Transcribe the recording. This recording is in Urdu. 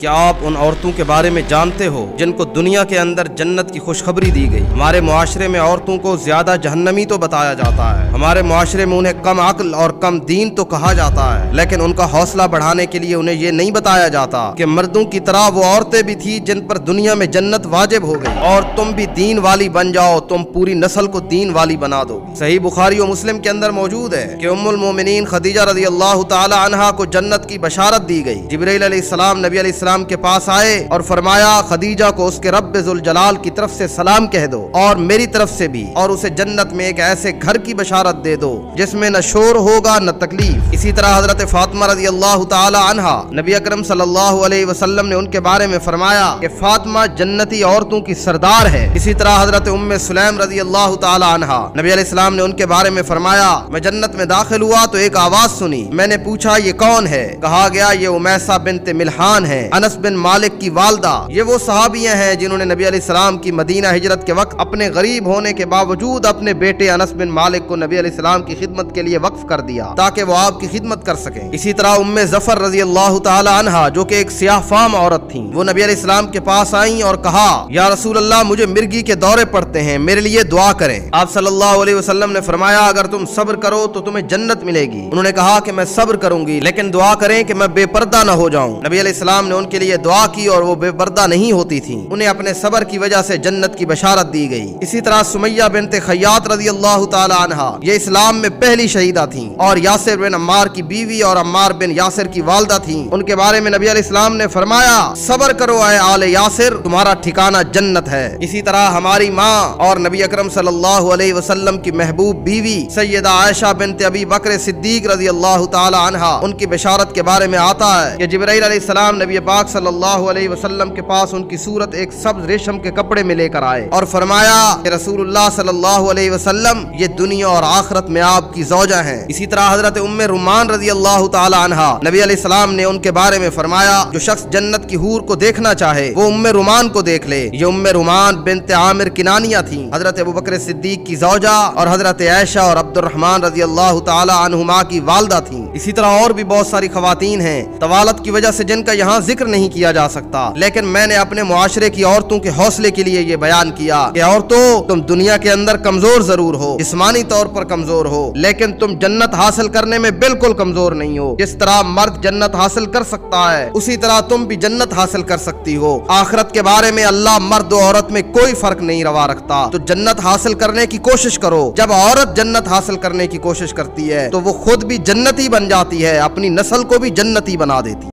کیا آپ ان عورتوں کے بارے میں جانتے ہو جن کو دنیا کے اندر جنت کی خوشخبری دی گئی؟ ہمارے معاشرے میں عورتوں کو زیادہ جہنمی تو بتایا جاتا ہے، ہمارے معاشرے میں انہیں کم عقل اور کم دین تو کہا جاتا ہے، لیکن ان کا حوصلہ بڑھانے کے لیے انہیں یہ نہیں بتایا جاتا کہ مردوں کی طرح وہ عورتیں بھی تھی جن پر دنیا میں جنت واجب ہو گئی، اور تم بھی دین والی بن جاؤ، تم پوری نسل کو دین والی بنا دو۔ صحیح بخاری و مسلم کے اندر موجود ہے کہ ام المومنین خدیجہ رضی اللہ تعالی عنہا کو جنت کی بشارت دی گئی۔ جبرائیل علیہ السلام نبی علیہ السلام کے پاس آئے اور فرمایا خدیجہ کو اس کے رب ذوالجلال کی طرف سے سلام کہہ دو اور میری طرف سے بھی، اور اسے جنت میں ایک ایسے گھر کی بشارت دے دو جس میں نہ شور ہوگا نہ تکلیف۔ اسی طرح حضرت فاطمہ رضی اللہ تعالی عنہا، نبی اکرم صلی اللہ علیہ وسلم نے ان کے بارے میں فرمایا کہ فاطمہ جنتی عورتوں کی سردار ہے۔ اسی طرح حضرت ام سلیم رضی اللہ تعالی عنہا، نبی علیہ السلام نے ان کے بارے میں فرمایا میں جنت میں داخل ہوا تو ایک آواز سنی، میں نے پوچھا یہ کون ہے؟ کہا گیا یہ امیسہ بنت ملحان ہے، انس بن مالک کی والدہ۔ یہ وہ صحابیاں ہیں جنہوں نے نبی علیہ السلام کی مدینہ ہجرت کے وقت اپنے غریب ہونے کے باوجود اپنے بیٹے انس بن مالک کو نبی علیہ السلام کی خدمت کے لیے وقف کر دیا تاکہ وہ آپ کی خدمت کر سکیں۔ اسی طرح ام ظفر رضی اللہ تعالی عنہا جو کہ ایک سیاہ فام عورت تھیں، وہ نبی علیہ السلام کے پاس آئیں اور کہا یا رسول اللہ مجھے مرگی کے دورے پڑتے ہیں، میرے لیے دعا کریں۔ آپ صلی اللہ علیہ وسلم نے فرمایا اگر تم صبر کرو تو تمہیں جنت ملے گی۔ انہوں نے کہا کہ میں صبر کروں گی لیکن دعا کریں کہ میں بے پردہ نہ ہو جاؤں۔ نبی علیہ السلام نے ان کے لیے دعا کی اور وہ بے پردہ نہیں ہوتی تھیں، انہیں اپنے صبر کی وجہ سے جنت کی بشارت دی گئی۔ اسی طرح سمیہ بنت خیاط رضی اللہ تعالی عنہا، یہ اسلام میں پہلی شہیدہ تھیں اور یاسر بن عمار کی بیوی اور عمار بن یاسر کی والدہ تھیں۔ ان کے بارے میں نبی علیہ السلام نے فرمایا صبر کرو اے آل یاسر، تمہارا ٹھکانہ جنت ہے۔ اسی طرح ہماری ماں اور نبی اکرم صلی اللہ علیہ وسلم کی محبوب بیوی سیدہ عائشہ بنت ابی بکر صدیق رضی اللہ تعالی عنہا، ان کی بشارت کے بارے میں آتا ہے کہ جبرائیل علیہ السلام نبی پاک صلی اللہ علیہ وسلم کے پاس ان کی صورت ایک سبز ریشم کے کپڑے میں لے کر آئے اور فرمایا کہ رسول اللہ صلی اللہ علیہ وسلم یہ دنیا اور آخرت میں آپ کی زوجہ ہیں۔ اسی طرح حضرت ام رومان رضی اللہ تعالی عنہا، نبی علیہ السلام نے ان کے بارے میں فرمایا جو شخص جنت کی حور کو دیکھنا چاہے وہ ام رومان کو دیکھ لے۔ یہ ام رومان بنت عامر کنانیہ تھیں، حضرت ابوبکر صدیق کی زوجہ اور حضرت عائشہ اور عبد الرحمن رضی اللہ تعالی عنہما کی والدہ تھیں۔ اسی طرح اور بھی بہت ساری خواتین ہیں طوالت کی وجہ سے جن کا یہاں ذکر نہیں کیا جا سکتا، لیکن میں نے اپنے معاشرے کی عورتوں کے حوصلے کے لیے یہ بیان کیا کہ عورتوں تم دنیا کے اندر کمزور ضرور ہو، جسمانی طور پر کمزور ہو، لیکن تم جنت حاصل کرنے میں بالکل کمزور نہیں ہو۔ جس طرح مرد جنت حاصل کر سکتا ہے اسی طرح تم بھی جنت حاصل کر سکتی ہو۔ آخرت کے بارے میں اللہ مرد و عورت میں کوئی فرق نہیں روا رکھتا، تو جنت حاصل کرنے کی کوشش کرو۔ جب عورت جنت حاصل کرنے کی کوشش کرتی ہے تو وہ خود بھی جنتی بن جاتی ہے، اپنی نسل کو بھی جنتی بنا دیتی ہے۔